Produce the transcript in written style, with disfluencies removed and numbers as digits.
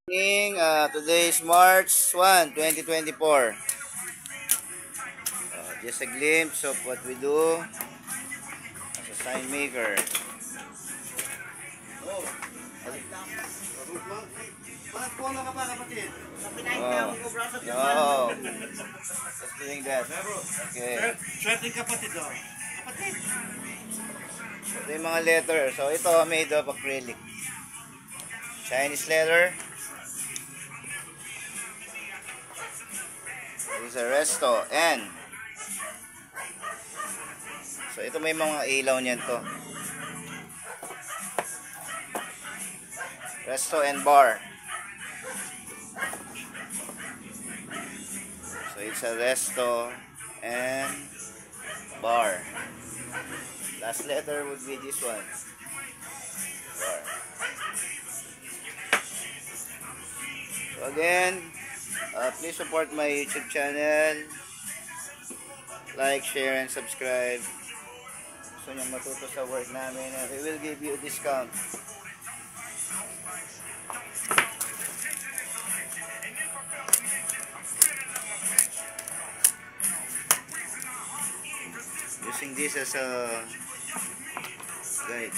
Today is March 1, 2024. Just a glimpse of what we do as a sign maker. Oh, no. Just doing that. Okay. Swerte kapatid daw. Ito yung mga letter. So, ito made of acrylic. Chinese letter. This is a resto. N. So, ito may mga ilaw niyan to. Resto and bar. So, it's a resto and bar. Last letter would be this one. Bar. So again, please support my YouTube channel. Like, share, and subscribe. Gusto nyo matuto sa work namin, we will give you a discount. Using this as a guide.